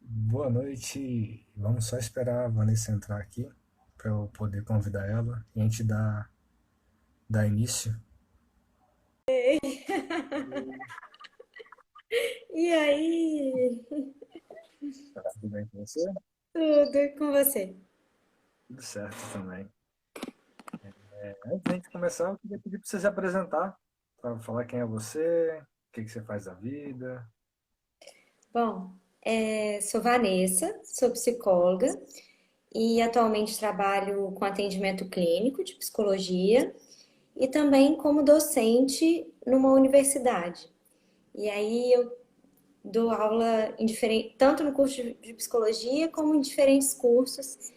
Boa noite. Vamos só esperar a Vanessa entrar aqui para eu poder convidar ela e a gente dar início. E aí? Tá tudo bem com você? Tudo com você? Tudo certo também. Antes da gente começar, eu queria pedir para você se apresentar, para falar quem é você, o que que você faz da vida. Bom, sou Vanessa, sou psicóloga e atualmente trabalho com atendimento clínico de psicologia e também como docente numa universidade. E aí eu dou aula tanto no curso de psicologia como em diferentes cursos,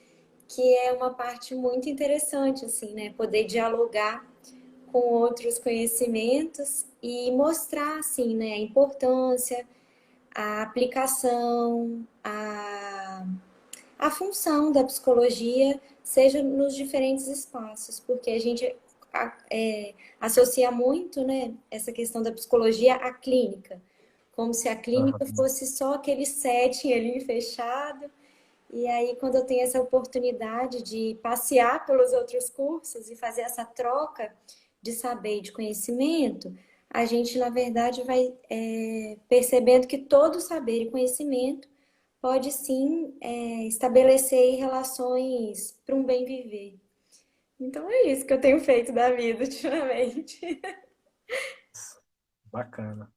que é uma parte muito interessante, assim, né? Poder dialogar com outros conhecimentos e mostrar, assim, né, a importância, a aplicação, a função da psicologia, seja nos diferentes espaços, porque a gente associa muito, né, essa questão da psicologia à clínica, como se a clínica Aham. fosse só aquele setting ali fechado. E aí, quando eu tenho essa oportunidade de passear pelos outros cursos e fazer essa troca de saber e de conhecimento, a gente, na verdade, vai percebendo que todo saber e conhecimento pode sim estabelecer relações para um bem viver. Então é isso que eu tenho feito da vida ultimamente. Bacana.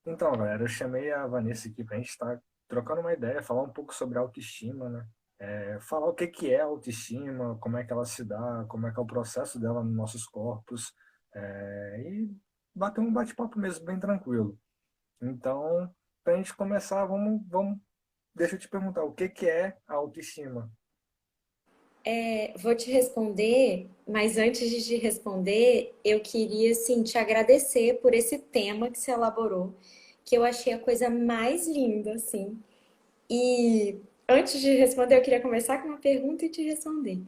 Então, galera, eu chamei a Vanessa aqui para a gente estar trocando uma ideia, falar um pouco sobre autoestima, né? Falar o que que é autoestima, como é que ela se dá, como é que é o processo dela nos nossos corpos, e bater um bate-papo mesmo bem tranquilo. Então, para a gente começar, deixa eu te perguntar, o que que é a autoestima? Vou te responder, mas antes de te responder, eu queria assim, te agradecer por esse tema que você elaborou, que eu achei a coisa mais linda, assim. E antes de responder, eu queria começar com uma pergunta e te responder.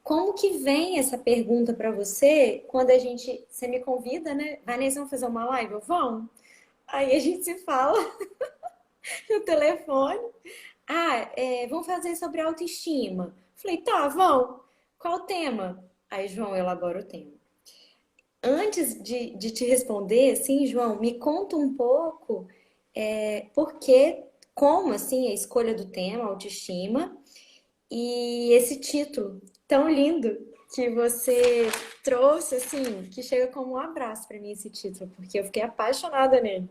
Como que vem essa pergunta para você quando você me convida, né? Vanessa, vamos fazer uma live? Eu, vamos. Aí a gente se fala no telefone. Vamos fazer sobre autoestima. Falei, tá, vamos. Qual o tema? Aí João elabora o tema. Antes de te responder, sim, João, me conta um pouco por que, como assim a escolha do tema, autoestima, e esse título tão lindo que você trouxe, assim, que chega como um abraço para mim esse título, porque eu fiquei apaixonada nele,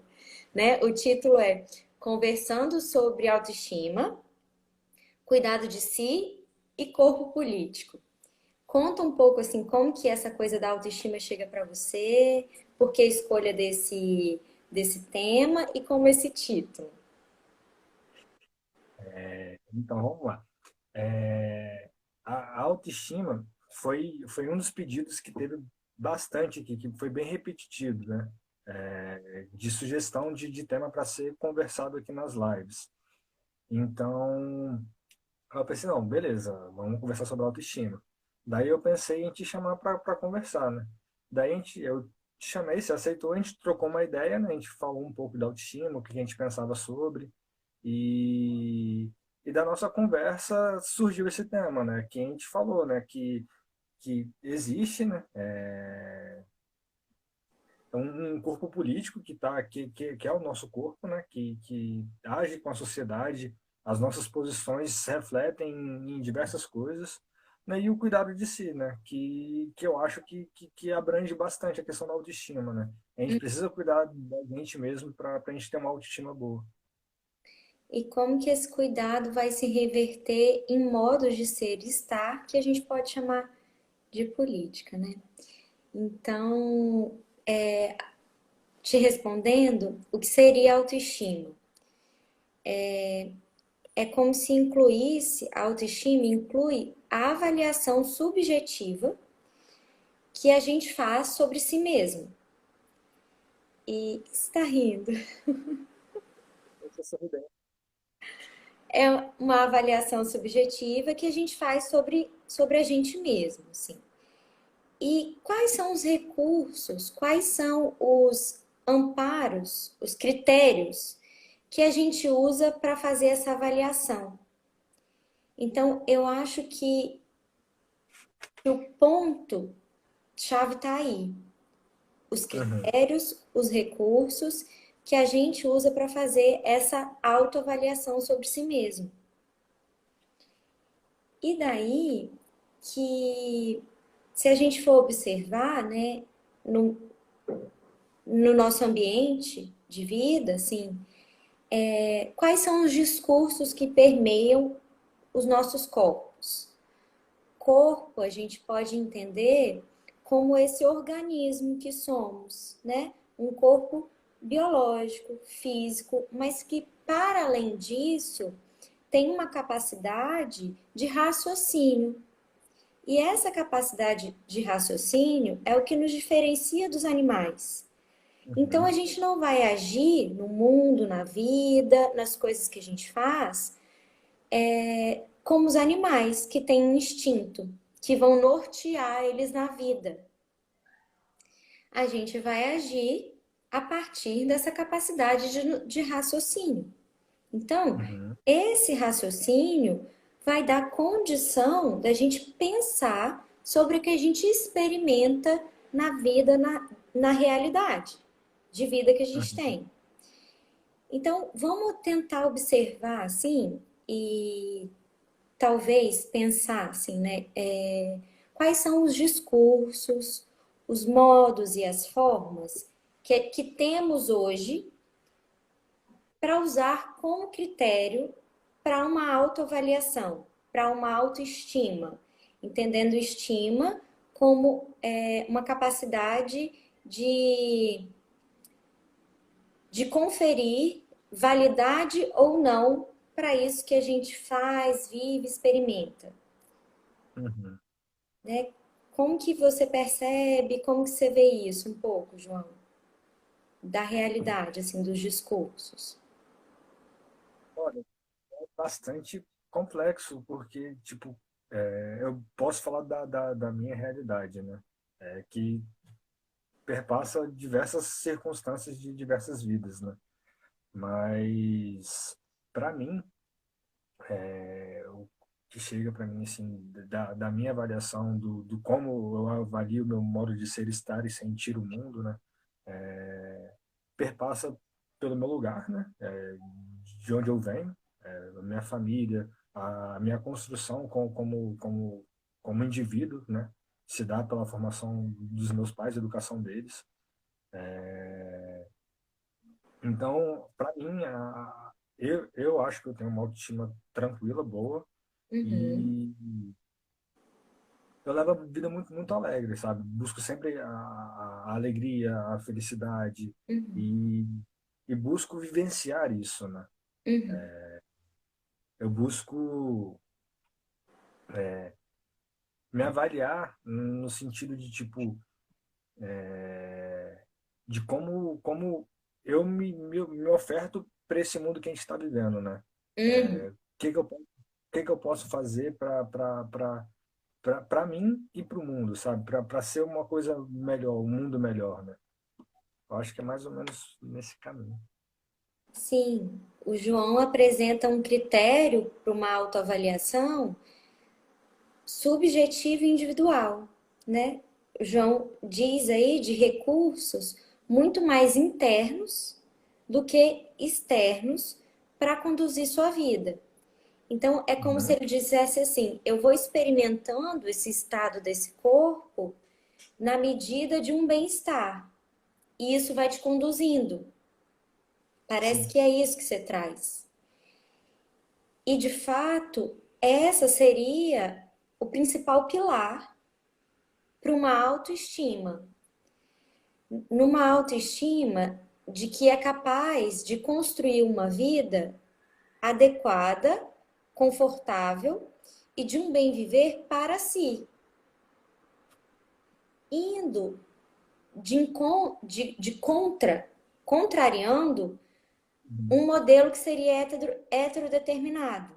né? O título é Conversando sobre autoestima, cuidado de si e corpo político. Conta um pouco assim como que essa coisa da autoestima chega para você, por que a escolha desse tema e como esse título. Então, vamos lá. A autoestima foi um dos pedidos que teve bastante aqui, que foi bem repetitivo, né? De sugestão de tema para ser conversado aqui nas lives. Então, eu pensei, não, beleza, vamos conversar sobre autoestima. Daí eu pensei em te chamar para conversar, né? Eu te chamei, você aceitou, a gente trocou uma ideia, né? A gente falou um pouco da autoestima, o que a gente pensava sobre. E, e da nossa conversa surgiu esse tema, né? Que a gente falou, né? Que existe, né? Um corpo político que é o nosso corpo, né? Que age com a sociedade, as nossas posições refletem em diversas coisas, né? E o cuidado de si, né? Que eu acho que abrange bastante a questão da autoestima, né? A gente precisa cuidar da gente mesmo para a gente ter uma autoestima boa. E como que esse cuidado vai se reverter em modos de ser e estar que a gente pode chamar de política, né? Então, te respondendo, o que seria autoestima? É como se incluísse, a autoestima inclui a avaliação subjetiva que a gente faz sobre si mesmo. E está rindo. Essa sorridente. é uma avaliação subjetiva que a gente faz sobre a gente mesmo, assim. E quais são os recursos, quais são os amparos, os critérios que a gente usa para fazer essa avaliação? Então, eu acho que o ponto chave está aí. Os Uhum. critérios, os recursos que a gente usa para fazer essa autoavaliação sobre si mesmo. E daí que, se a gente for observar, né, no, no nosso ambiente de vida, assim, quais são os discursos que permeiam os nossos corpos? Corpo, a gente pode entender como esse organismo que somos, né? Um corpo biológico, físico, mas que, para além disso, tem uma capacidade de raciocínio. E essa capacidade de raciocínio é o que nos diferencia dos animais. Então, a Uhum. gente não vai agir no mundo, na vida, nas coisas que a gente faz, como os animais que têm um instinto, que vão nortear eles na vida. A gente vai agir a partir dessa capacidade de raciocínio. Então, Uhum. esse raciocínio vai dar condição da gente pensar sobre o que a gente experimenta na vida, na realidade de vida que a gente Uhum. tem. Então, vamos tentar observar assim e talvez pensar assim, né? Quais são os discursos, os modos e as formas que temos hoje para usar como critério para uma autoavaliação, para uma autoestima, entendendo estima como uma capacidade de, de conferir validade ou não para isso que a gente faz, vive, experimenta, Uhum. né? Como que você percebe, como que você vê isso um pouco, João, da realidade, assim, dos discursos? Olha, é bastante complexo, porque, tipo, eu posso falar da minha realidade, né? Que perpassa diversas circunstâncias de diversas vidas, né? Mas, para mim, o que chega para mim, assim, da minha avaliação, do como eu avalio o meu modo de ser, estar e sentir o mundo, né? Perpassa pelo meu lugar, né? De onde eu venho, a minha família, a minha construção como indivíduo, né? Se dá pela formação dos meus pais, a educação deles. Então, para mim, eu acho que eu tenho uma autoestima tranquila, boa, Uhum, e eu levo a vida muito, muito alegre, sabe? Busco sempre a alegria, a felicidade, uhum, e, e busco vivenciar isso, né? uhum. Eu busco me avaliar no sentido de, tipo, de como eu me oferto para esse mundo que a gente está vivendo, né? Uhum. O que que eu posso fazer para mim e para o mundo, sabe? Para ser uma coisa melhor, um mundo melhor, né? Eu acho que é mais ou menos nesse caminho. Sim, o João apresenta um critério para uma autoavaliação subjetiva e individual, né? O João diz aí de recursos muito mais internos do que externos para conduzir sua vida. Então, é como se Uhum. ele dissesse assim: eu vou experimentando esse estado desse corpo na medida de um bem-estar, e isso vai te conduzindo. Parece Sim. que é isso que você traz. E de fato, essa seria o principal pilar para uma autoestima. Numa autoestima de que é capaz de construir uma vida adequada, confortável e de um bem viver para si, indo de contrariando um modelo que seria heterodeterminado,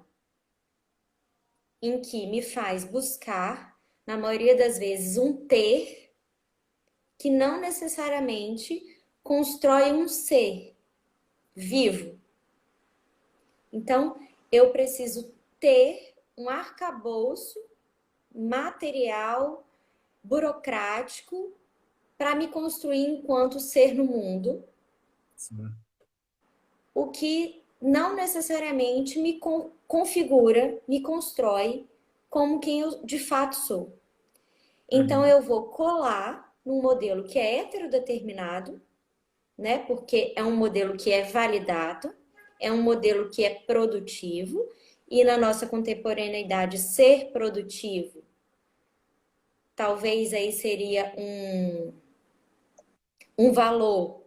em que me faz buscar, na maioria das vezes, um ter que não necessariamente constrói um ser vivo. Então, eu preciso ter um arcabouço material, burocrático, para me construir enquanto ser no mundo, Sim. o que não necessariamente me configura, me constrói como quem eu de fato sou. Então Uhum. eu vou colar num modelo que é heterodeterminado, né? Porque é um modelo que é validado, é um modelo que é produtivo, e na nossa contemporaneidade ser produtivo, talvez aí seria um valor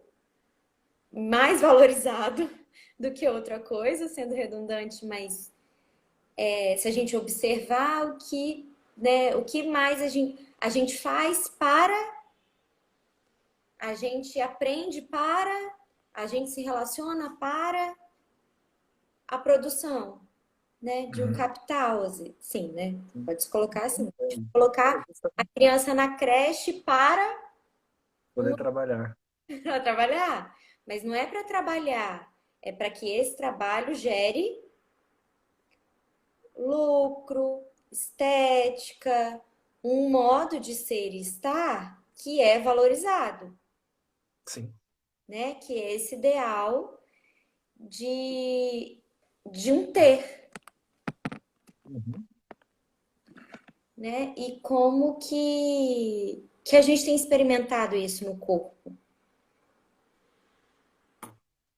mais valorizado do que outra coisa, sendo redundante, mas se a gente observar o que, né, o que mais a gente faz para, a gente aprende para, a gente se relaciona para a produção, né, de um Uhum. capital, assim, né? Sim. Pode se colocar assim, É colocar a justamente criança na creche para poder trabalhar. para trabalhar, mas não é para trabalhar, é para que esse trabalho gere lucro, estética, um modo de ser e estar que é valorizado, Sim. né? Que é esse ideal de, de um ter, Uhum. né? E como que a gente tem experimentado isso no corpo.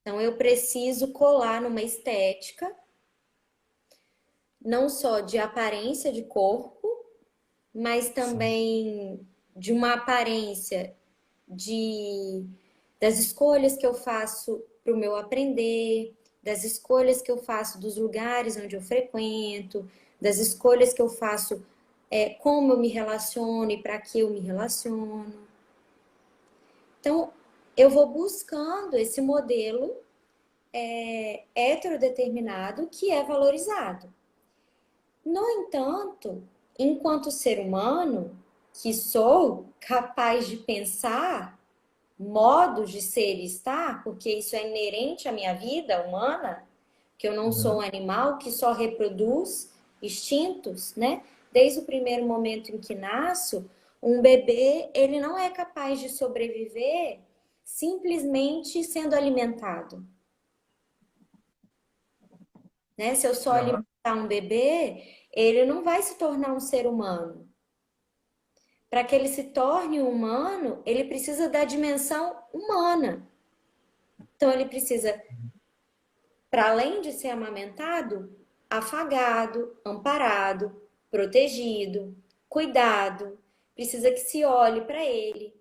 Então, eu preciso colar numa estética, não só de aparência de corpo, mas Sim. também de uma aparência de das escolhas que eu faço para o meu aprender, das escolhas que eu faço dos lugares onde eu frequento, das escolhas que eu faço como eu me relaciono e para que eu me relaciono. Então, eu vou buscando esse modelo heterodeterminado que é valorizado. No entanto, enquanto ser humano, que sou capaz de pensar modos de ser e estar, porque isso é inerente à minha vida humana, que eu não sou um Uhum. animal que só reproduz instintos, né? Desde o primeiro momento em que nasço, um bebê, ele não é capaz de sobreviver simplesmente sendo alimentado, né? Se eu só alimentar Aham. um bebê, ele não vai se tornar um ser humano. Para que ele se torne um humano, ele precisa da dimensão humana. Então, ele precisa, para além de ser amamentado, afagado, amparado, protegido, cuidado. Precisa que se olhe para ele,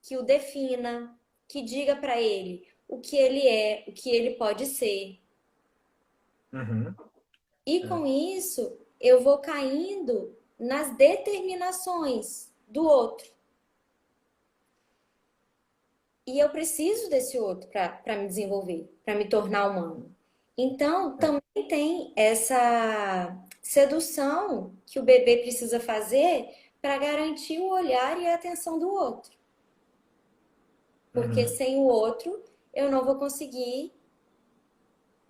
que o defina, que diga para ele o que ele é, o que ele pode ser. Uhum. E É. com isso, eu vou caindo nas determinações do outro. E eu preciso desse outro para me desenvolver, para me tornar humano. Então, É. também tem essa sedução que o bebê precisa fazer para garantir o olhar e a atenção do outro. Porque Uhum. sem o outro, eu não vou conseguir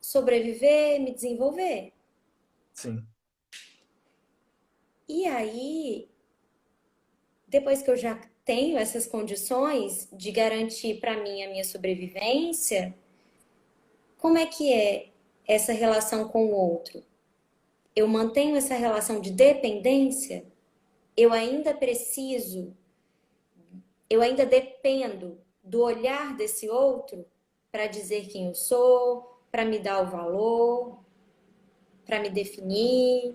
sobreviver, me desenvolver. Sim. E aí, depois que eu já tenho essas condições de garantir para mim a minha sobrevivência, como é que é essa relação com o outro? Eu mantenho essa relação de dependência, eu ainda preciso, eu ainda dependo do olhar desse outro para dizer quem eu sou, para me dar o valor, para me definir.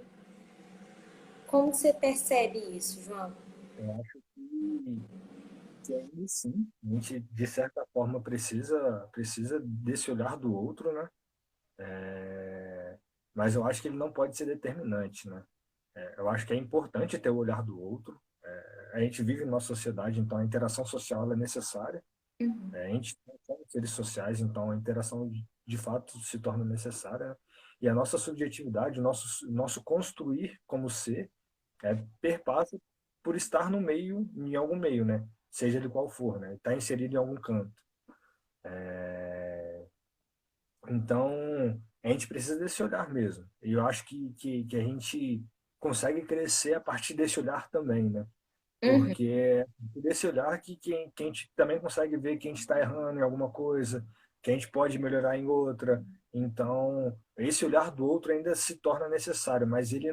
Como você percebe isso, João? Eu acho que ainda sim, a gente, de certa forma, precisa desse olhar do outro, né? Mas eu acho que ele não pode ser determinante, né? Eu acho que é importante ter o olhar do outro. A gente vive numa sociedade, então a interação social ela é necessária. A gente somos seres sociais, então a interação de fato se torna necessária, e a nossa subjetividade, o nosso construir como ser, perpassa por estar no meio, em algum meio, né? Seja ele qual for, né? Está inserido em algum canto. Então, a gente precisa desse olhar mesmo. E eu acho que a gente consegue crescer a partir desse olhar também, né? Uhum. Porque é desse olhar que a gente também consegue ver que a gente está errando em alguma coisa, que a gente pode melhorar em outra. Então, esse olhar do outro ainda se torna necessário, mas ele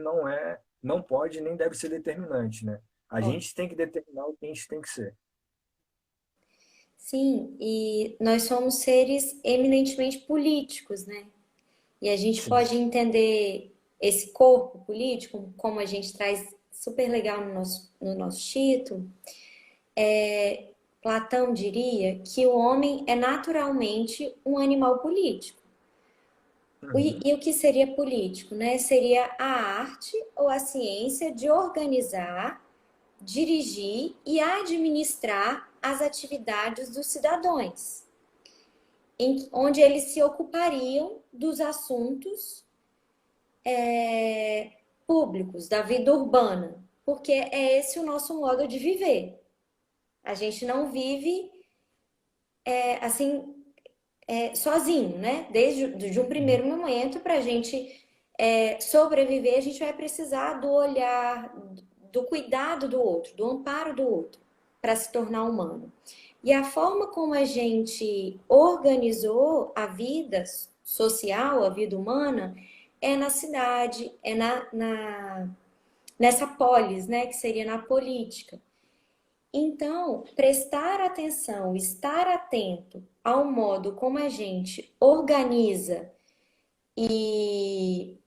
não pode nem deve ser determinante, né? A Ó, gente tem que determinar o que a gente tem que ser. sim, e nós somos seres eminentemente políticos, né? E a gente Sim. pode entender esse corpo político, como a gente traz super legal no nosso título. Platão diria que o homem é naturalmente um animal político. Uhum. E o que seria político, né? Seria a arte ou a ciência de organizar, dirigir e administrar as atividades dos cidadãos, onde eles se ocupariam dos assuntos públicos, da vida urbana, porque é esse o nosso modo de viver. A gente não vive assim sozinho, né? Desde de um primeiro momento, para a gente sobreviver, a gente vai precisar do olhar, do cuidado do outro, do amparo do outro, para se tornar humano. E a forma como a gente organizou a vida social, a vida humana, é na cidade, é nessa polis, né, que seria na política. Então, prestar atenção, estar atento ao modo como a gente organiza e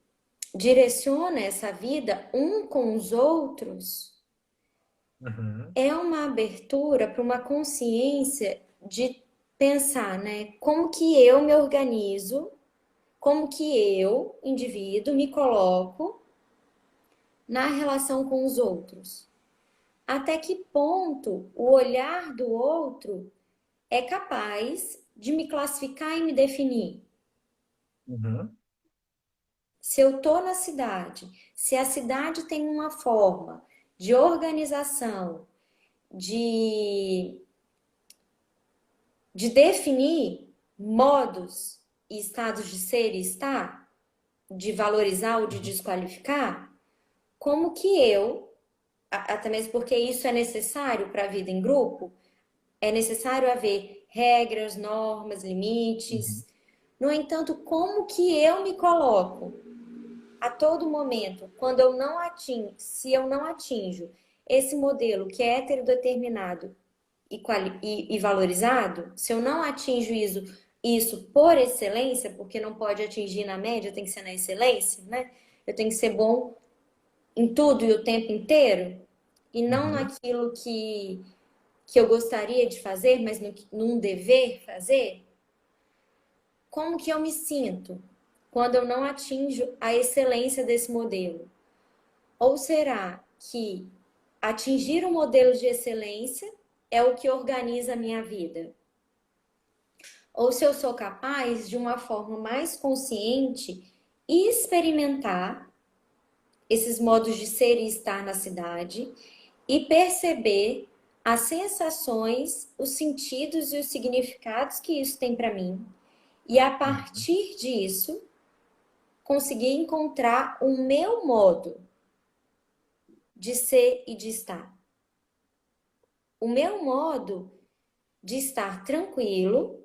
direciona essa vida um com os outros Uhum. é uma abertura para uma consciência de pensar, né? Como que eu me organizo, como que eu, indivíduo, me coloco na relação com os outros. Até que ponto o olhar do outro é capaz de me classificar e me definir. Uhum. Se eu estou na cidade, se a cidade tem uma forma de organização, de, de definir modos e estados de ser e estar, de valorizar ou de desqualificar, como que eu, até mesmo porque isso é necessário para a vida em grupo, é necessário haver regras, normas, Uhum. limites. No entanto, como que eu me coloco a todo momento, quando eu não atingo, se eu não atinjo esse modelo que é heterodeterminado e valorizado, se eu não atinjo isso por excelência, porque não pode atingir na média, tem que ser na excelência, né? Eu tenho que ser bom em tudo e o tempo inteiro, e não Uhum. naquilo que eu gostaria de fazer, mas num dever fazer. Como que eu me sinto quando eu não atinjo a excelência desse modelo? Ou será que atingir um modelo de excelência é o que organiza a minha vida? Ou se eu sou capaz, de uma forma mais consciente, experimentar esses modos de ser e estar na cidade e perceber as sensações, os sentidos e os significados que isso tem para mim, e a Uhum. partir disso conseguir encontrar o meu modo de ser e de estar. O meu modo de estar tranquilo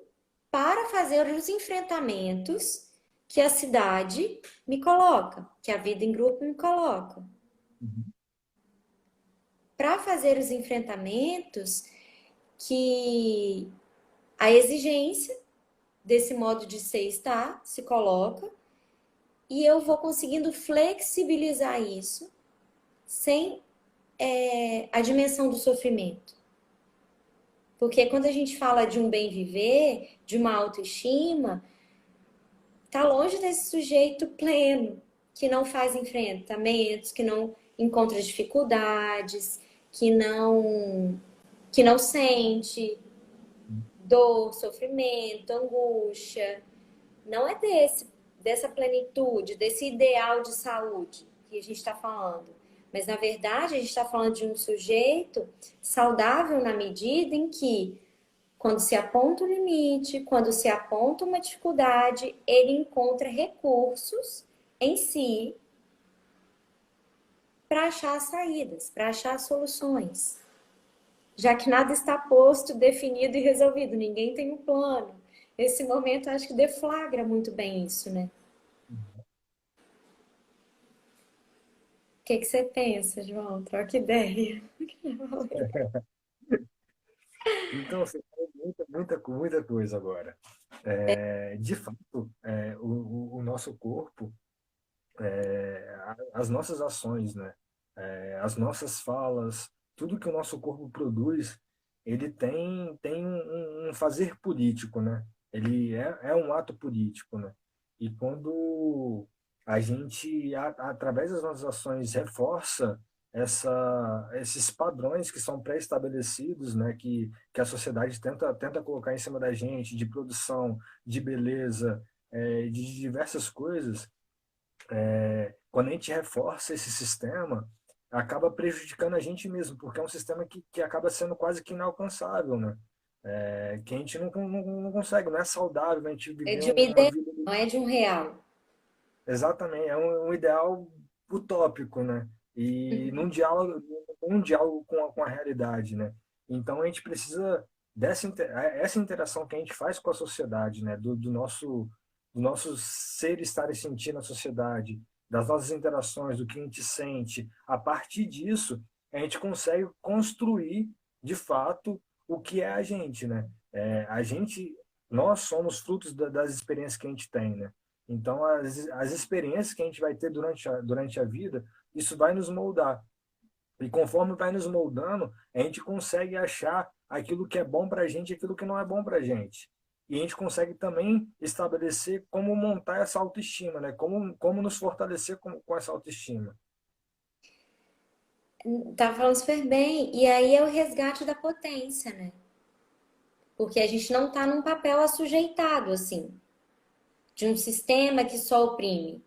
para fazer os enfrentamentos que a cidade me coloca, que a vida em grupo me coloca. Uhum. Para fazer os enfrentamentos que a exigência desse modo de ser e estar se coloca, e eu vou conseguindo flexibilizar isso sem a dimensão do sofrimento. Porque quando a gente fala de um bem viver, de uma autoestima, tá longe desse sujeito pleno, que não faz enfrentamentos, que não encontra dificuldades, que não sente dor, sofrimento, angústia, não é dessa plenitude, desse ideal de saúde que a gente está falando. Mas, na verdade, a gente está falando de um sujeito saudável na medida em que, quando se aponta um limite, quando se aponta uma dificuldade, ele encontra recursos em si para achar saídas, para achar soluções. Já que nada está posto, definido e resolvido, ninguém tem um plano. Esse momento acho que deflagra muito bem isso, né? O que que você pensa, João? Troca ideia. Então, você falou muita coisa agora. De fato, o nosso corpo, as nossas ações, né? As nossas falas, tudo que o nosso corpo produz, ele tem um fazer político, né? Ele é um ato político, né? E quando a gente, através das nossas ações, reforça esses padrões que são pré-estabelecidos, né? Que a sociedade tenta colocar em cima da gente, de produção, de beleza, de diversas coisas, quando a gente reforça esse sistema, acaba prejudicando a gente mesmo, porque é um sistema que acaba sendo quase que inalcançável, né? Que a gente não consegue, não é saudável a gente É viver de um uma ideal, vida. não é de um real. Exatamente, é um ideal utópico, né? E num diálogo com a realidade, né? Então a gente precisa essa interação que a gente faz com a sociedade, né? Do nosso ser estar e sentir na sociedade, das nossas interações, do que a gente sente. A partir disso, a gente consegue construir, de fato, o que é a gente, né? Nós somos frutos das experiências que a gente tem, né? Então, as experiências que a gente vai ter durante a vida, isso vai nos moldar. E conforme vai nos moldando, a gente consegue achar aquilo que é bom para a gente e aquilo que não é bom para a gente. E a gente consegue também estabelecer como montar essa autoestima, né? Como nos fortalecer com essa autoestima. Tá falando super bem. E aí é o resgate da potência, né? Porque a gente não tá num papel assujeitado, assim, de um sistema que só oprime.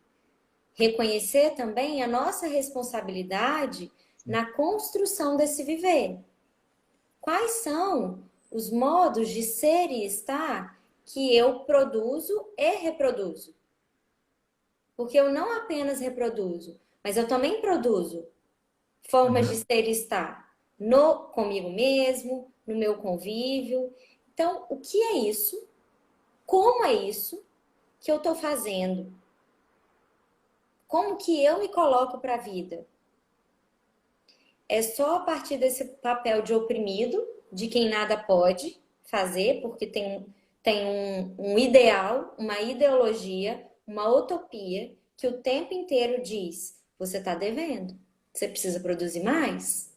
Reconhecer também a nossa responsabilidade na construção desse viver. Quais são os modos de ser e estar que eu produzo e reproduzo? Porque eu não apenas reproduzo, mas eu também produzo formas de Uhum, ser e estar no comigo mesmo, no meu convívio. Então, o que é isso? Como é isso que eu estou fazendo? Como que eu me coloco para a vida? É só a partir desse papel de oprimido, de quem nada pode fazer, porque tem um ideal, uma ideologia, uma utopia, que o tempo inteiro diz: você está devendo, você precisa produzir mais.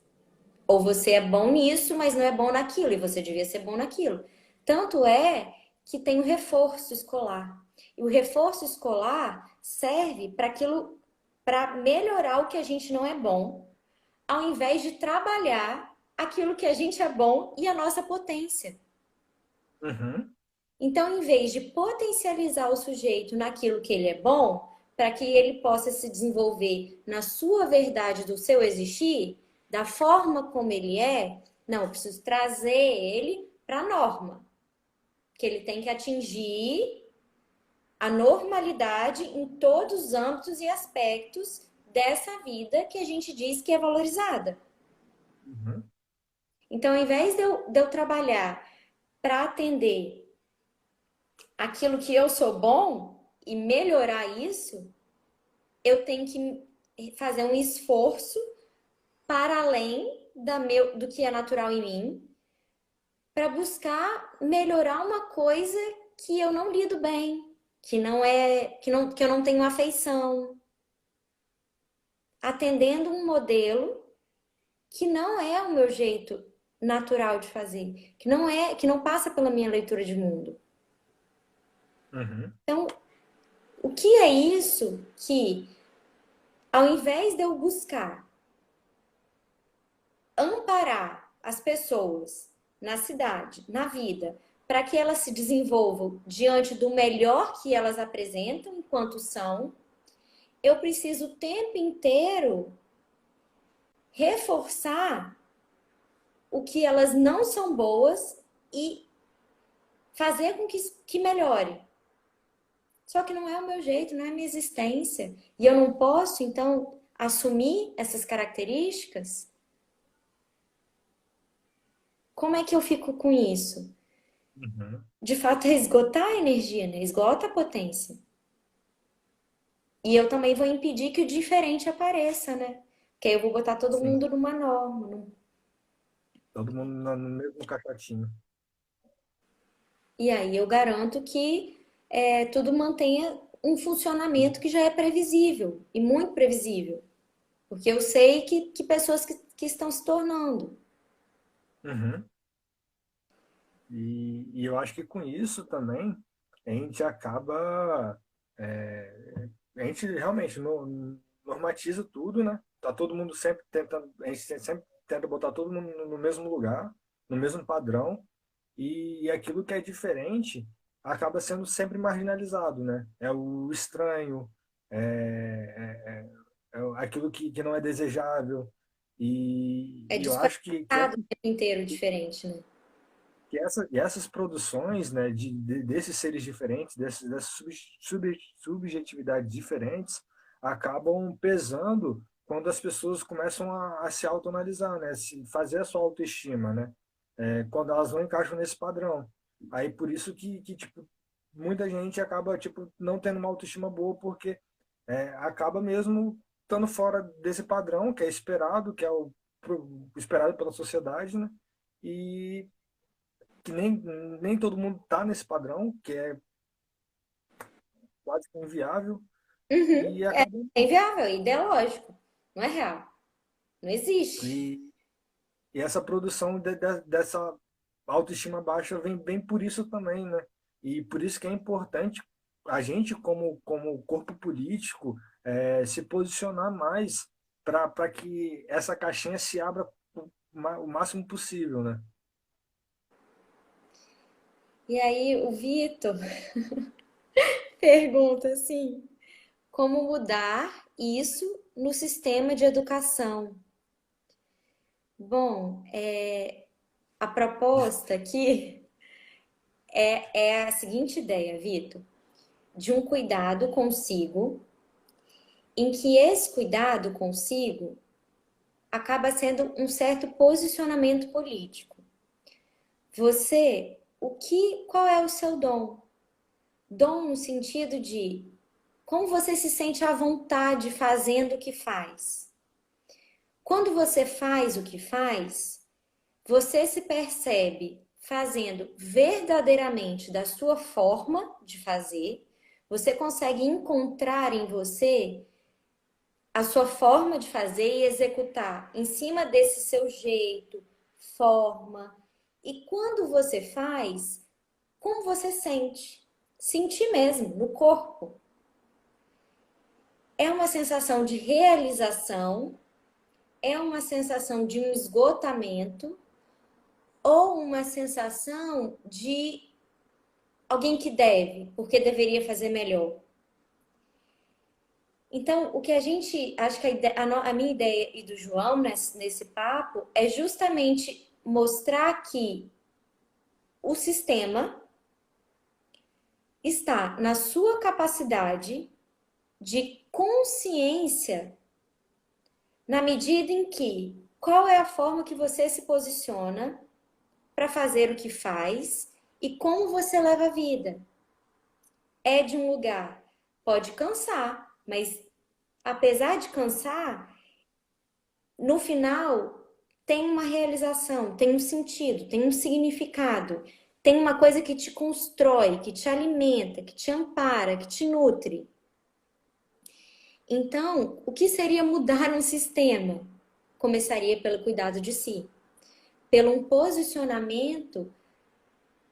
Ou você é bom nisso, mas não é bom naquilo, e você devia ser bom naquilo. Tanto é que tem o reforço escolar. E o reforço escolar serve para aquilo, para melhorar o que a gente não é bom, ao invés de trabalhar aquilo que a gente é bom e a nossa potência. uhum, Então, em vez de potencializar o sujeito naquilo que ele é bom, para que ele possa se desenvolver na sua verdade do seu existir, da forma como ele é, não, eu preciso trazer ele para a norma, que ele tem que atingir a normalidade em todos os âmbitos e aspectos dessa vida que a gente diz que é valorizada. uhum, Então, ao invés de eu trabalhar para atender aquilo que eu sou bom e melhorar isso, eu tenho que fazer um esforço para além do que é natural em mim, para buscar melhorar uma coisa que eu não lido bem, que eu não tenho afeição, atendendo um modelo que não é o meu jeito natural de fazer, que não passa pela minha leitura de mundo. uhum, Então, o que é isso que, ao invés de eu buscar amparar as pessoas na cidade, na vida, para que elas se desenvolvam diante do melhor que elas apresentam enquanto são, eu preciso o tempo inteiro reforçar o que elas não são boas e fazer com que melhore. Só que não é o meu jeito, não é a minha existência. E eu não posso, então, assumir essas características? Como é que eu fico com isso? Uhum. De fato, é esgotar a energia, né? Esgota a potência. E eu também vou impedir que o diferente apareça, né? Que aí eu vou botar todo Sim, mundo numa norma. todo mundo no mesmo caixotinho. E aí eu garanto que tudo mantenha um funcionamento que já é previsível e muito previsível. Porque eu sei que pessoas que estão se tornando. Uhum. E eu acho que com isso também a gente acaba, a gente realmente normatiza tudo, né? Tá todo mundo sempre tentando, a gente sempre tenta botar todo mundo no mesmo lugar, no mesmo padrão, e aquilo que é diferente acaba sendo sempre marginalizado, né? É o estranho, aquilo que não é desejável, É e eu acho que disfarçado o tempo inteiro diferente, né? e essas produções, né, desses seres diferentes, dessas subjetividades diferentes, acabam pesando quando as pessoas começam a se autoanalisar, né, fazer a sua autoestima, né, quando elas não encaixam nesse padrão. Aí por isso que tipo, muita gente acaba tipo, não tendo uma autoestima boa, porque acaba mesmo estando fora desse padrão que é esperado, que é esperado pela sociedade, né? E que nem todo mundo tá nesse padrão, que é quase que inviável, Uhum. e acaba É inviável, é ideológico. Não é real. Não existe. e, e essa produção dessa autoestima baixa vem por isso também, né? E por isso que é importante a gente, como corpo político, se posicionar mais para que essa caixinha se abra o máximo possível, né? E aí o Vitor pergunta assim: como mudar isso no sistema de educação? Bom, a proposta aqui é a seguinte ideia, Vitor, de um cuidado consigo, em que esse cuidado consigo acaba sendo um certo posicionamento político. Você, qual é o seu dom? Dom no sentido de como você se sente à vontade fazendo o que faz. Quando você faz o que faz, você se percebe fazendo verdadeiramente da sua forma de fazer, você consegue encontrar em você a sua forma de fazer e executar em cima desse seu jeito, forma. E quando você faz, como você sente? Sentir mesmo, no corpo. É uma sensação de realização, é uma sensação de um esgotamento ou uma sensação de alguém que deve, porque deveria fazer melhor. Então, o que a gente, acho que a minha ideia e do João nesse papo é justamente mostrar que o sistema está na sua capacidade de consciência na medida em que qual é a forma que você se posiciona para fazer o que faz e como você leva a vida. É de um lugar, pode cansar, mas apesar de cansar, no final tem uma realização, tem um sentido, tem um significado, tem uma coisa que te constrói, que te alimenta, que te ampara, que te nutre. Então, o que seria mudar um sistema? Começaria pelo cuidado de si, pelo um posicionamento,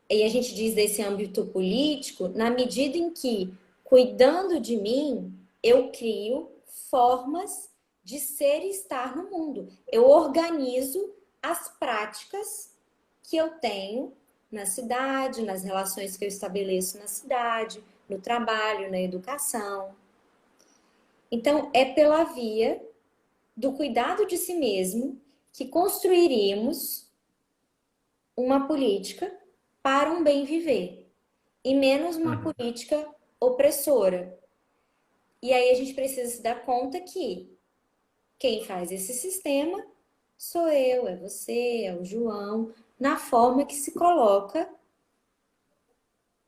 e a gente diz desse âmbito político, na medida em que, cuidando de mim, eu crio formas de ser e estar no mundo. Eu organizo as práticas que eu tenho na cidade, nas relações que eu estabeleço na cidade, no trabalho, na educação. Então, é pela via do cuidado de si mesmo que construiríamos uma política para um bem viver e menos uma Uhum. política opressora. E aí a gente precisa se dar conta que quem faz esse sistema sou eu, é você, é o João, na forma que se coloca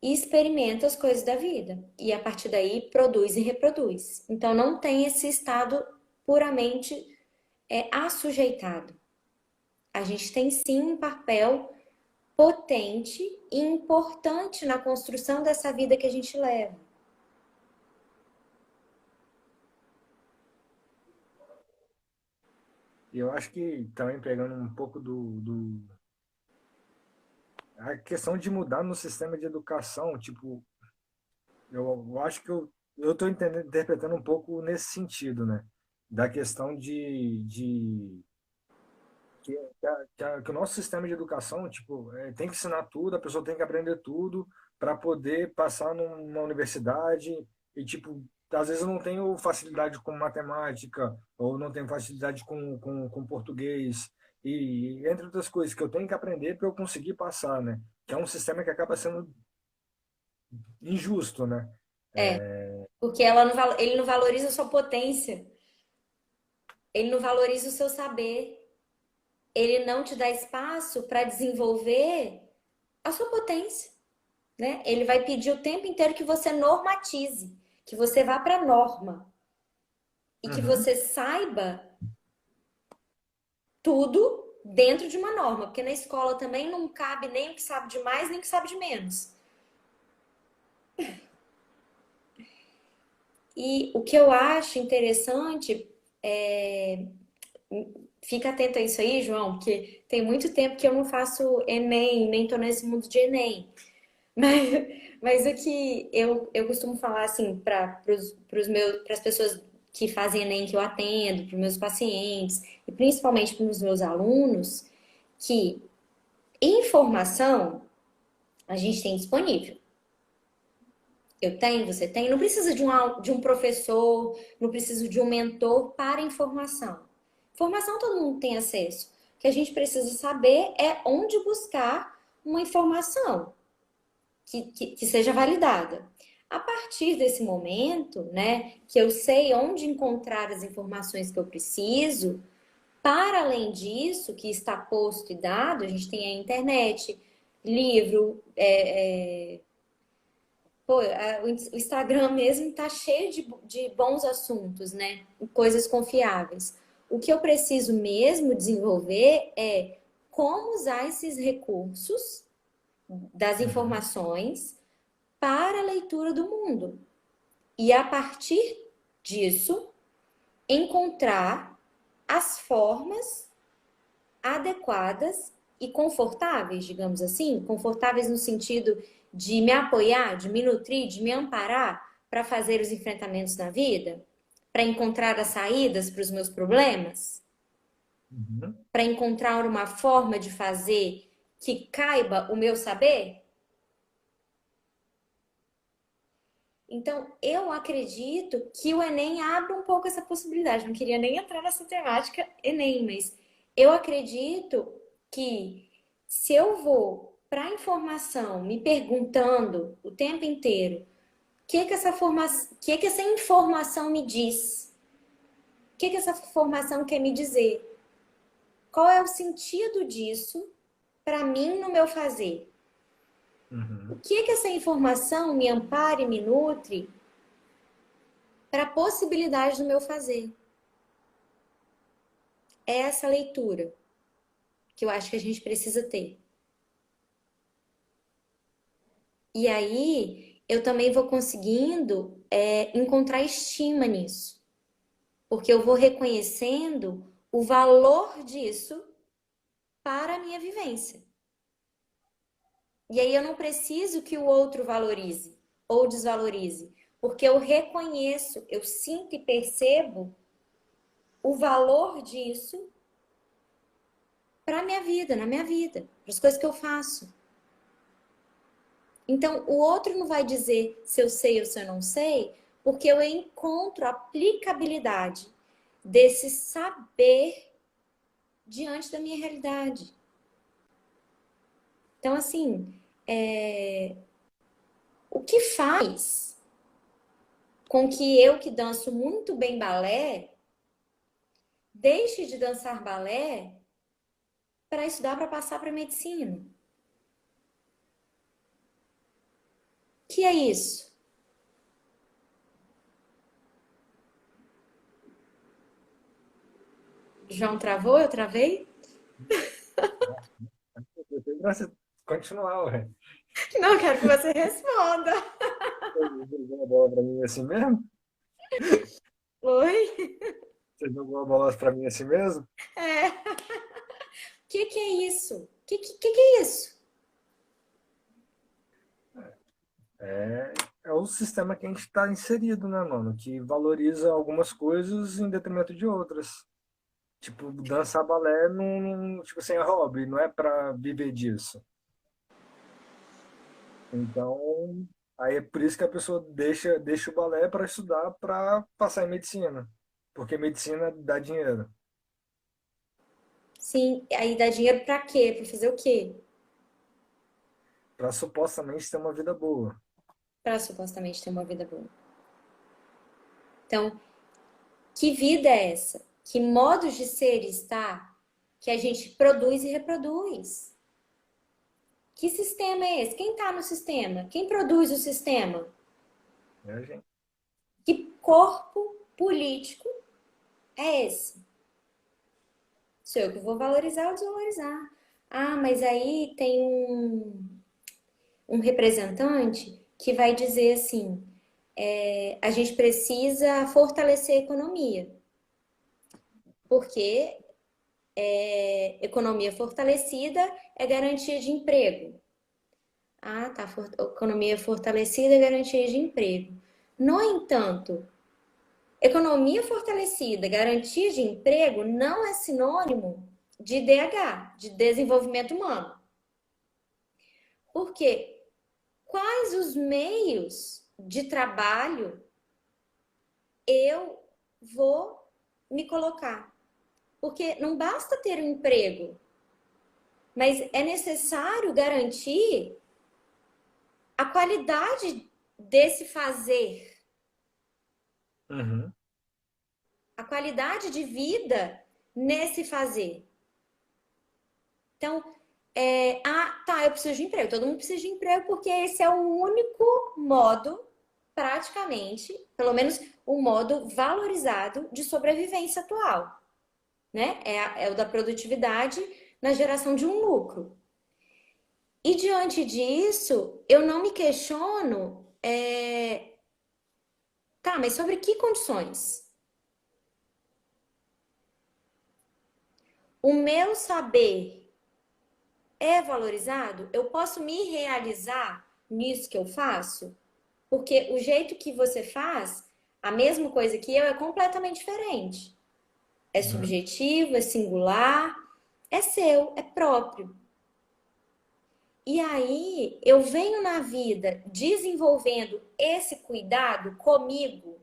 e experimenta as coisas da vida. E a partir daí produz e reproduz. Então não tem esse estado puramente assujeitado. A gente tem sim um papel potente e importante na construção dessa vida que a gente leva. E eu acho que também pegando um pouco a questão de mudar no sistema de educação, tipo, eu acho que eu estou entendendo, interpretando um pouco nesse sentido, né? Da questão que o nosso sistema de educação, tipo, tem que ensinar tudo, a pessoa tem que aprender tudo para poder passar numa universidade e, tipo, às vezes eu não tenho facilidade com matemática ou não tenho facilidade com português e entre outras coisas que eu tenho que aprender para eu conseguir passar, né? Que é um sistema que acaba sendo injusto, né? É, porque ele não valoriza a sua potência, ele não valoriza o seu saber, ele não te dá espaço para desenvolver a sua potência, né? Ele vai pedir o tempo inteiro que você normatize, que você vá para a norma e que Uhum. você saiba tudo dentro de uma norma, porque na escola também não cabe nem o que sabe de mais, nem o que sabe de menos. E o que eu acho interessante é. Fica atento a isso aí, João, porque tem muito tempo que eu não faço Enem, nem tô nesse mundo de Enem. Mas o que eu costumo falar assim para as pessoas que fazem Enem que eu atendo, para os meus pacientes e principalmente para os meus alunos, que informação a gente tem disponível. Eu tenho, você tem. Não precisa de um professor, não precisa de um mentor para informação. Informação todo mundo tem acesso. O que a gente precisa saber é onde buscar uma informação que seja validada. A partir desse momento, né, que eu sei onde encontrar as informações que eu preciso, para além disso, que está posto e dado, a gente tem a internet, livro, pô, o Instagram mesmo tá cheio de bons assuntos, né? Coisas confiáveis. O que eu preciso mesmo desenvolver é como usar esses recursos das Uhum. informações para a leitura do mundo. E a partir disso, encontrar as formas adequadas e confortáveis, digamos assim, confortáveis no sentido de me apoiar, de me nutrir, de me amparar para fazer os enfrentamentos na vida, para encontrar as saídas para os meus problemas, Uhum. para encontrar uma forma de fazer que caiba o meu saber. Então, eu acredito que o Enem abre um pouco essa possibilidade. Não queria nem entrar nessa temática Enem, mas eu acredito que se eu vou para a informação me perguntando o tempo inteiro o que essa informação me diz, o que essa informação quer me dizer, qual é o sentido disso para mim no meu fazer, o Uhum. que essa informação me ampara e me nutre para a possibilidade do meu fazer. É essa leitura que eu acho que a gente precisa ter. E aí eu também vou conseguindo encontrar estima nisso, porque eu vou reconhecendo o valor disso para a minha vivência. E aí eu não preciso que o outro valorize ou desvalorize, porque eu reconheço, eu sinto e percebo o valor disso para a minha vida, na minha vida, para as coisas que eu faço. Então, o outro não vai dizer se eu sei ou se eu não sei, porque eu encontro a aplicabilidade desse saber diante da minha realidade. Então, assim, o que faz com que eu, que danço muito bem balé, deixe de dançar balé para estudar para passar para medicina? Que é isso? João travou? Eu travei? Você continuar, ué. Não, quero que você responda. Você jogou a bola pra mim assim mesmo? Oi? Você jogou a bola pra mim assim mesmo? É. Que é isso? Que é isso? É o sistema que a gente está inserido, né, mano? Que valoriza algumas coisas em detrimento de outras. Tipo, dançar balé tipo assim, é hobby, não é para viver disso. Então, aí é por isso que a pessoa deixa o balé para estudar para passar em medicina. Porque medicina dá dinheiro. Sim, aí dá dinheiro pra quê? Pra fazer o quê? Para supostamente ter uma vida boa. Pra supostamente ter uma vida boa. Então, que vida é essa? Que modos de ser e estar que a gente produz e reproduz? Que sistema é esse? Quem tá no sistema? Quem produz o sistema? Né, gente? Que corpo político é esse? Sou eu que vou valorizar ou desvalorizar. Ah, mas aí tem um representante que vai dizer assim: a gente precisa fortalecer a economia, porque economia fortalecida é garantia de emprego. Ah, tá, economia fortalecida é garantia de emprego. No entanto, economia fortalecida, garantia de emprego, não é sinônimo de DH, de desenvolvimento humano. Porque quais os meios de trabalho eu vou me colocar? Porque não basta ter um emprego, mas é necessário garantir a qualidade desse fazer, Uhum. a qualidade de vida nesse fazer. Então, tá, eu preciso de emprego. Todo mundo precisa de emprego porque esse é o único modo, praticamente, pelo menos o modo valorizado de sobrevivência atual, né? É o da produtividade na geração de um lucro. E diante disso, eu não me questiono, tá, mas sobre que condições? O meu saber é valorizado? Eu posso me realizar nisso que eu faço? Porque o jeito que você faz a mesma coisa que eu é completamente diferente. É Uhum. subjetivo, é singular, é seu, é próprio. E aí eu venho na vida desenvolvendo esse cuidado comigo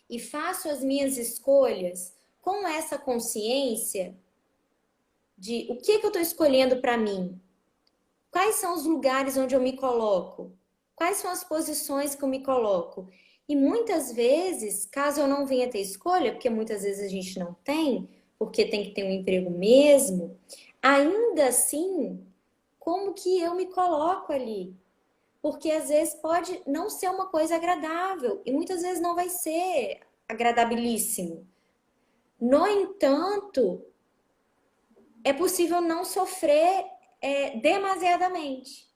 e faço as minhas escolhas com essa consciência de o que eu estou escolhendo para mim, quais são os lugares onde eu me coloco, quais são as posições que eu me coloco. E muitas vezes, caso eu não venha ter escolha, porque muitas vezes a gente não tem, porque tem que ter um emprego mesmo, ainda assim, como que eu me coloco ali? Porque às vezes pode não ser uma coisa agradável e muitas vezes não vai ser agradabilíssimo. No entanto, é possível não sofrer demasiadamente,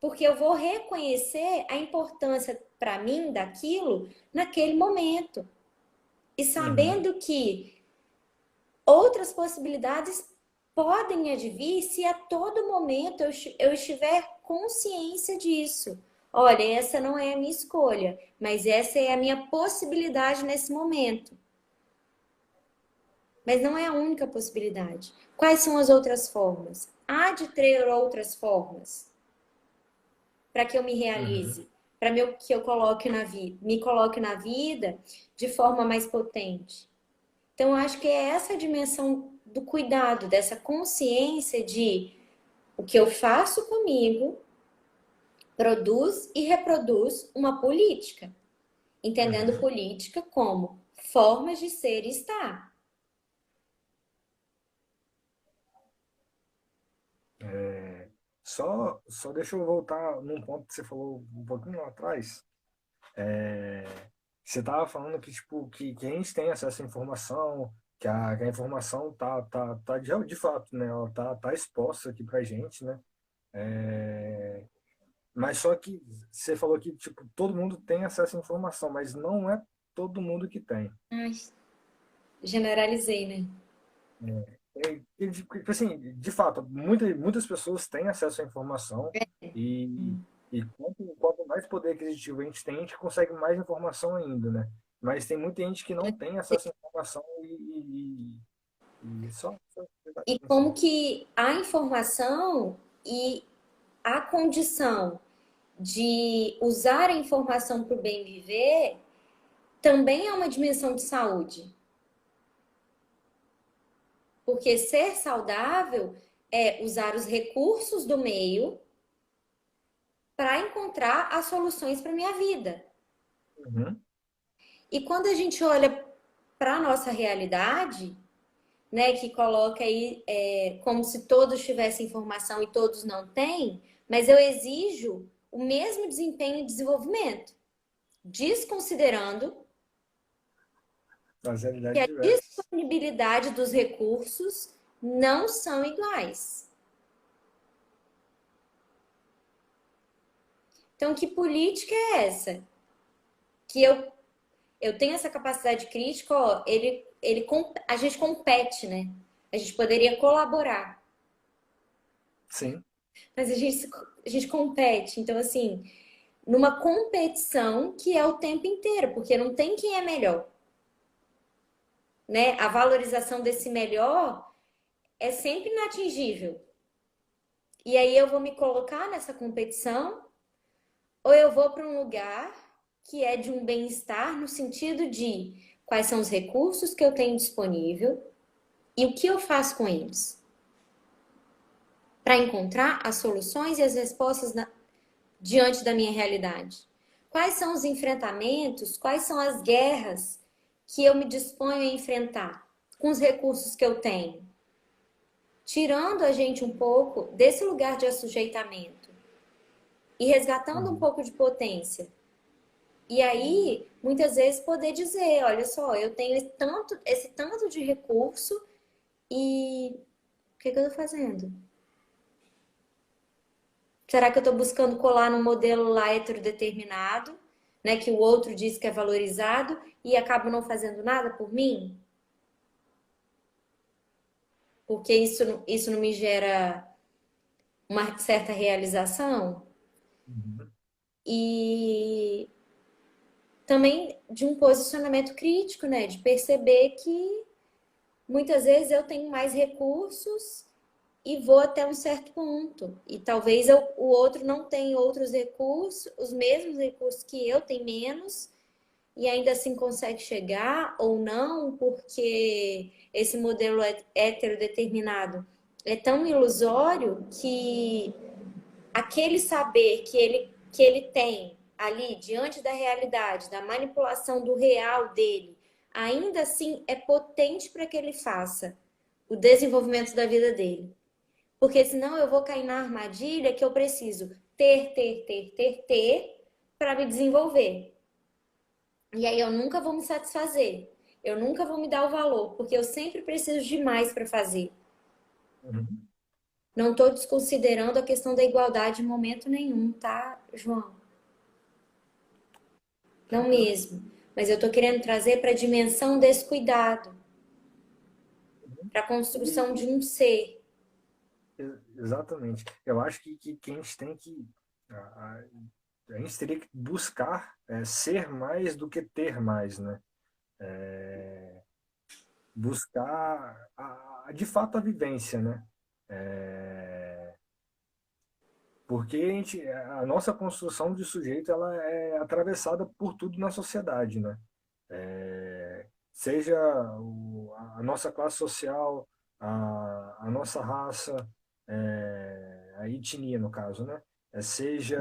porque eu vou reconhecer a importância para mim daquilo naquele momento e Uhum. sabendo que outras possibilidades podem advir se a todo momento eu estiver consciência disso. Olha, essa não é a minha escolha, mas essa é a minha possibilidade nesse momento. Mas não é a única possibilidade. Quais são as outras formas? Há de ter outras formas. para que eu me Uhum. realize, para que eu coloque na vida, me coloque na vida de forma mais potente. Então, eu acho que é essa a dimensão do cuidado, dessa consciência de o que eu faço comigo produz e reproduz uma política, entendendo Uhum. política como formas de ser e estar. Só deixa eu voltar num ponto que você falou um pouquinho lá atrás. É, você estava falando que, tipo, que a gente tem acesso à informação, que a informação tá de fato, né? Ela tá exposta aqui pra gente, né? É, mas só que você falou que, tipo, todo mundo tem acesso à informação, mas não é todo mundo que tem. Ai, generalizei, né? Tipo assim, de fato, muitas pessoas têm acesso à informação e, e quanto mais poder aquisitivo a gente tem, a gente consegue mais informação ainda, né? Mas tem muita gente que não tem acesso à informação e só E assim. como que a informação e a condição de usar a informação para o bem viver também é uma dimensão de saúde. Porque ser saudável é usar os recursos do meio para encontrar as soluções para minha vida. Uhum, E quando a gente olha para a nossa realidade, né, que coloca aí como se todos tivessem informação e todos não têm, mas eu exijo o mesmo desempenho e desenvolvimento, desconsiderando as que realidades a diversas. disponibilidade dos recursos não são iguais. Então, que política é essa? Que eu tenho essa capacidade crítica, ó, a gente compete, né? A gente poderia colaborar, Sim. mas a gente compete. Então, assim, numa competição que é o tempo inteiro, porque não tem quem é melhor, né? A valorização desse melhor é sempre inatingível. E aí eu vou me colocar nessa competição ou eu vou para um lugar que é de um bem-estar no sentido de quais são os recursos que eu tenho disponível e o que eu faço com eles para encontrar as soluções e as respostas diante da minha realidade. Quais são os enfrentamentos, quais são as guerras que eu me disponho a enfrentar com os recursos que eu tenho, tirando a gente um pouco desse lugar de assujeitamento e resgatando um Uhum. pouco de potência. E aí, muitas vezes, poder dizer: olha só, eu tenho esse tanto de recurso e o que, que eu estou fazendo? Será que eu estou buscando colar num modelo lá heterodeterminado, né, que o outro diz que é valorizado e acabo não fazendo nada por mim? Porque isso não me gera uma certa realização? Uhum. E também de um posicionamento crítico, né, de perceber que muitas vezes eu tenho mais recursos e vou até um certo ponto. E talvez o outro não tenha outros recursos, os mesmos recursos que eu, tem menos, e ainda assim consegue chegar ou não, porque esse modelo heterodeterminado é tão ilusório que aquele saber que ele tem ali diante da realidade, da manipulação do real dele, ainda assim é potente para que ele faça o desenvolvimento da vida dele. Porque senão eu vou cair na armadilha que eu preciso ter para me desenvolver. E aí eu nunca vou me satisfazer. Eu nunca vou me dar o valor, porque eu sempre preciso de mais para fazer. Uhum. Não estou desconsiderando a questão da igualdade em momento nenhum, tá, João? Não Tranquilo. mesmo. Mas eu estou querendo trazer para a dimensão desse cuidado, Uhum. para a construção E, de um ser. exatamente. Eu acho que a gente tem que. A, a gente teria que buscar ser mais do que ter mais, né? Buscar de fato a vivência, né? É, Porque a nossa construção de sujeito ela é atravessada por tudo na sociedade, né? Seja a nossa classe social, a nossa raça, a etnia, no caso, né? Seja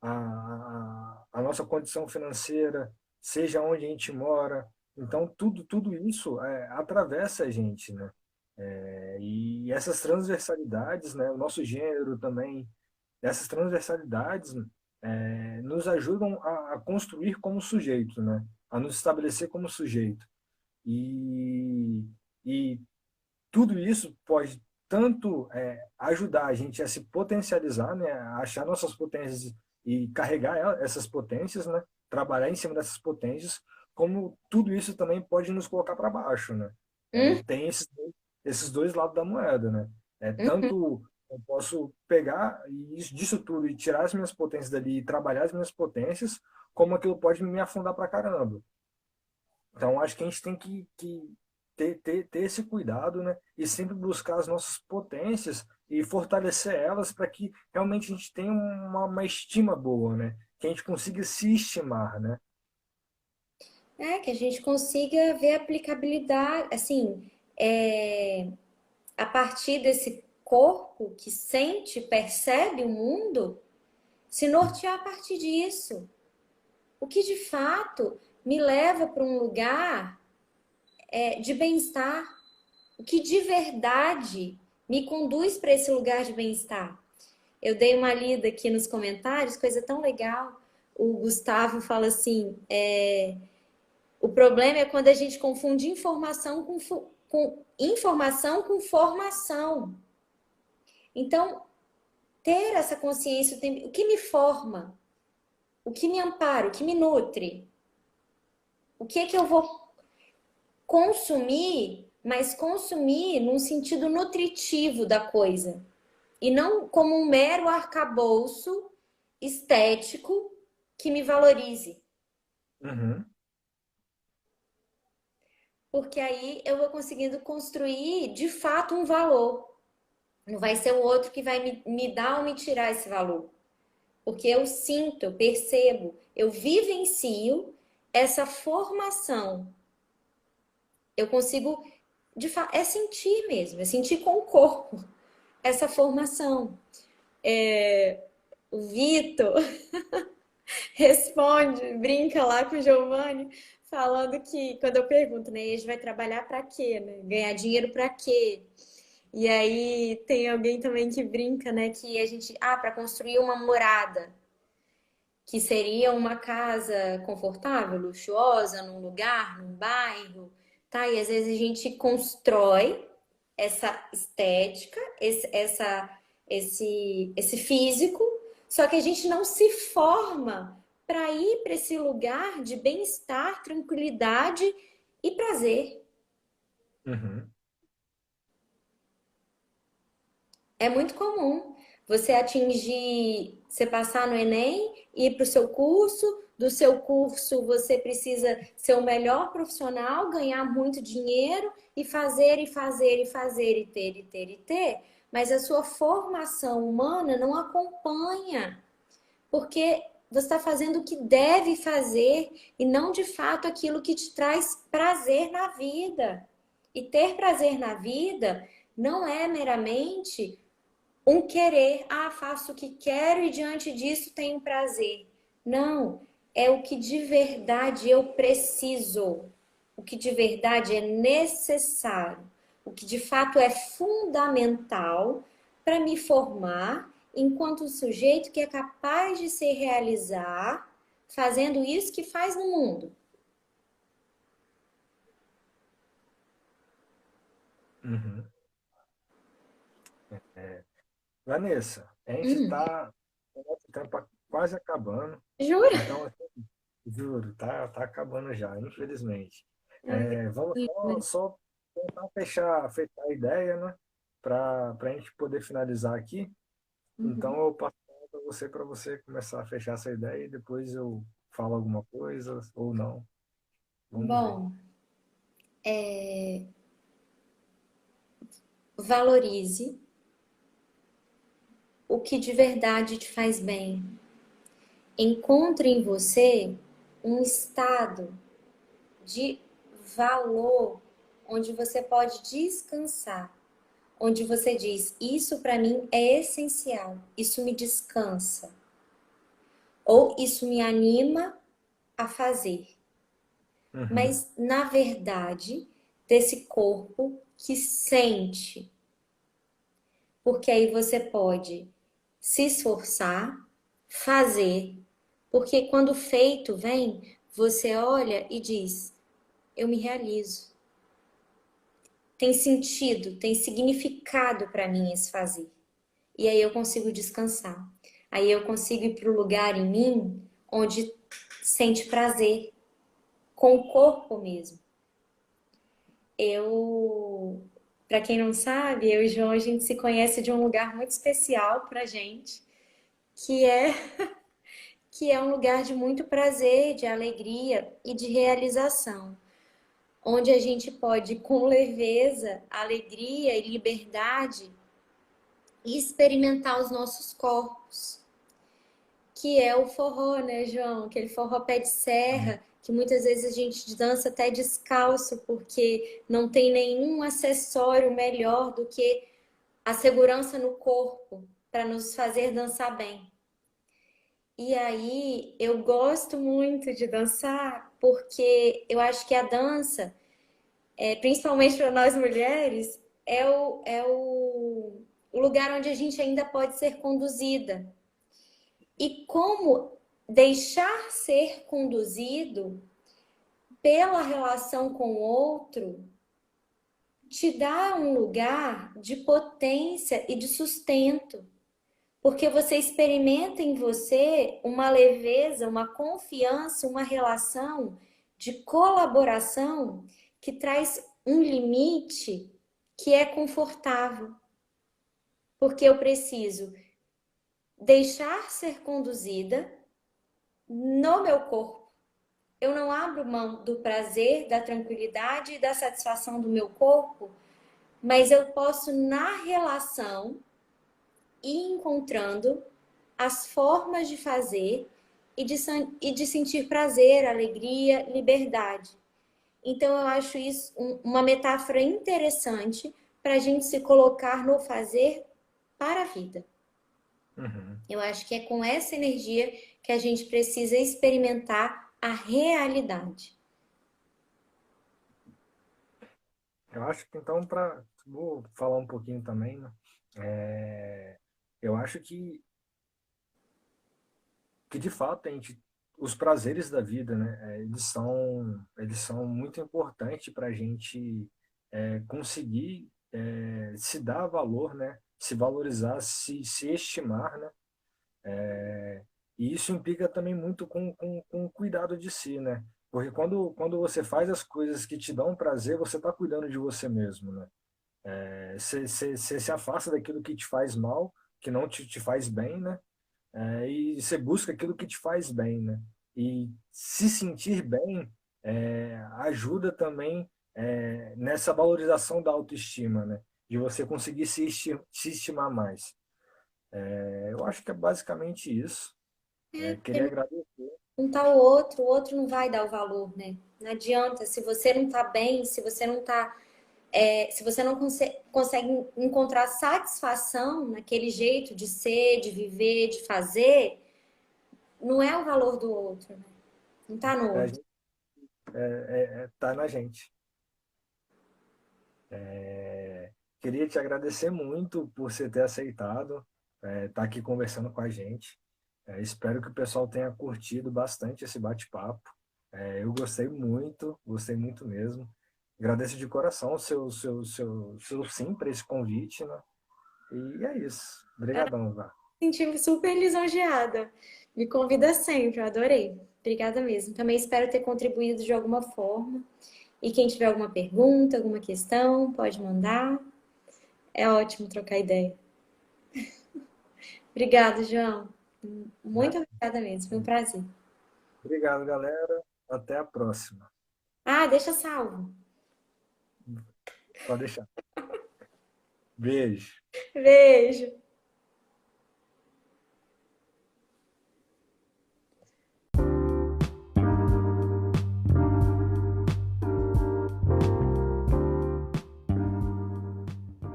a nossa condição financeira, seja onde a gente mora. Então, tudo isso atravessa a gente, né? E essas transversalidades, né? O nosso gênero também, essas transversalidades nos ajudam a construir como sujeito, né? A nos estabelecer como sujeito. E, e tudo isso pode tanto ajudar a gente a se potencializar, né? A achar nossas potências e carregar essas potências, né? Trabalhar em cima dessas potências, como tudo isso também pode nos colocar para baixo, né? Hum, Tem esses dois lados da moeda, né? uhum. Tanto eu posso pegar disso tudo e tirar as minhas potências dali e trabalhar as minhas potências, como aquilo pode me afundar para caramba. Então, acho que a gente tem que ter esse cuidado, né? E sempre buscar as nossas potências e fortalecer elas para que realmente a gente tenha uma estima boa, né? Que a gente consiga se estimar, né? Que a gente consiga ver aplicabilidade, assim, é, a partir desse corpo que sente, percebe o mundo, se nortear a partir disso. O que de fato me leva para um lugar de bem-estar, o que de verdade me conduz para esse lugar de bem-estar. Eu dei uma lida aqui nos comentários, coisa tão legal. O Gustavo fala assim: o problema é quando a gente confunde informação com formação. Então, ter essa consciência, o que me forma, o que me ampara, o que me nutre, o que é que eu vou consumir, mas consumir num sentido nutritivo da coisa, e não como um mero arcabouço estético que me valorize. Uhum, Porque aí eu vou conseguindo construir de fato um valor. Não vai ser o outro que vai me dar ou me tirar esse valor. Porque eu sinto, eu percebo, eu vivencio essa formação. Eu consigo, de fato, é sentir mesmo, é sentir com o corpo essa formação. O Vitor responde, brinca lá com o Giovanni, falando que quando eu pergunto, né, a gente vai trabalhar para quê, né? Ganhar dinheiro para quê? E aí tem alguém também que brinca, né, que a gente, para construir uma morada, que seria uma casa confortável, luxuosa, num lugar, num bairro, tá? E às vezes a gente constrói essa estética, esse físico, só que a gente não se forma para ir para esse lugar de bem-estar, tranquilidade e prazer. uhum, É muito comum você atingir, você passar no Enem, ir para o seu curso, do seu curso você precisa ser o melhor profissional, ganhar muito dinheiro e fazer e fazer e fazer e ter e ter e ter, mas a sua formação humana não acompanha, porque você está fazendo o que deve fazer e não de fato aquilo que te traz prazer na vida. E ter prazer na vida não é meramente um querer, faço o que quero e diante disso tenho prazer. Não, é o que de verdade eu preciso, o que de verdade é necessário, o que de fato é fundamental para me formar enquanto sujeito que é capaz de se realizar fazendo isso que faz no mundo. uhum. Vanessa, a gente Hum, está o nosso tempo quase acabando, jura? então, assim, juro, tá acabando já, infelizmente. Ai, Vamos só tentar fechar a ideia, né? Para a gente poder finalizar aqui. Então, uhum. eu passo para você começar a fechar essa ideia e depois eu falo alguma coisa ou não. Vamos ver. Bom, valorize o que de verdade te faz bem. Encontre em você um estado de valor onde você pode descansar, onde você diz: isso para mim é essencial, isso me descansa, ou isso me anima a fazer. Uhum. Mas na verdade, desse corpo que sente, porque aí você pode se esforçar, fazer, porque quando o feito vem, você olha e diz: eu me realizo. Tem sentido, tem significado para mim esse fazer. E aí eu consigo descansar. Aí eu consigo ir para o lugar em mim onde sente prazer, com o corpo mesmo. Para quem não sabe, eu e o João, a gente se conhece de um lugar muito especial pra gente, que é que é um lugar de muito prazer, de alegria e de realização, onde a gente pode, com leveza, alegria e liberdade, experimentar os nossos corpos, que é o forró, né, João? Aquele forró pé de serra, que muitas vezes a gente dança até descalço, porque não tem nenhum acessório melhor do que a segurança no corpo para nos fazer dançar bem. E aí eu gosto muito de dançar porque eu acho que a dança, principalmente para nós mulheres, o lugar onde a gente ainda pode ser conduzida. E como deixar ser conduzido pela relação com o outro te dá um lugar de potência e de sustento. Porque você experimenta em você uma leveza, uma confiança, uma relação de colaboração que traz um limite que é confortável. Porque eu preciso deixar ser conduzida no meu corpo. Eu não abro mão do prazer, da tranquilidade e da satisfação do meu corpo, mas eu posso, na relação, ir encontrando as formas de fazer e de sentir prazer, alegria, liberdade. Então, eu acho isso uma metáfora interessante para a gente se colocar no fazer para a vida. Uhum. Eu acho que é com essa energia que a gente precisa experimentar a realidade. Eu acho que então, vou falar um pouquinho também, né? Eu acho que de fato os prazeres da vida, né? Eles são muito importantes para a gente conseguir se dar valor, né? Se valorizar, se estimar, né? E isso implica também muito com o cuidado de si, né? Porque quando você faz as coisas que te dão prazer, você está cuidando de você mesmo, né? Você se afasta daquilo que te faz mal, que não te faz bem, né? E você busca aquilo que te faz bem, né? E se sentir bem ajuda também nessa valorização da autoestima, né? De você conseguir se estimar mais. Eu acho que é basicamente isso. Queria agradecer. Um tá o outro não vai dar o valor, né? Não adianta, se você não tá bem, se você não tá, se você não consegue encontrar satisfação naquele jeito de ser, de viver, de fazer, não é o valor do outro, né? Não tá no A outro. gente tá na gente. Queria te agradecer muito por você ter aceitado estar aqui conversando com a gente. Espero que o pessoal tenha curtido bastante esse bate-papo. Eu gostei muito mesmo. Agradeço de coração o seu sim para esse convite, né? E é isso. Obrigadão, Vá. Senti-me super lisonjeada. Me convida sempre, eu adorei. Obrigada mesmo. Também espero ter contribuído de alguma forma. E quem tiver alguma pergunta, alguma questão, pode mandar. É ótimo trocar ideia. Obrigada, João. Muito obrigada mesmo, foi um prazer. Obrigado, galera. Até a próxima. Ah, deixa salvo. Pode deixar. Beijo. Beijo.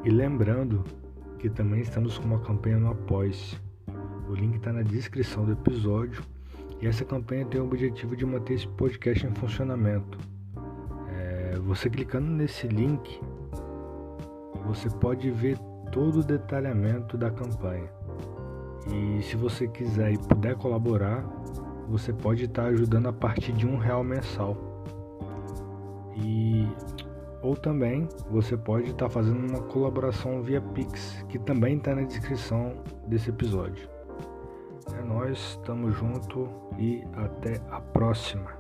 E lembrando que também estamos com uma campanha no Apoia-se. O link está na descrição do episódio. E essa campanha tem o objetivo de manter esse podcast em funcionamento. Você clicando nesse link, você pode ver todo o detalhamento da campanha. E se você quiser e puder colaborar, você pode estar ajudando a partir de R$1 mensal. Ou também você pode estar fazendo uma colaboração via Pix, que também está na descrição desse episódio. É nóis, tamo junto e até a próxima.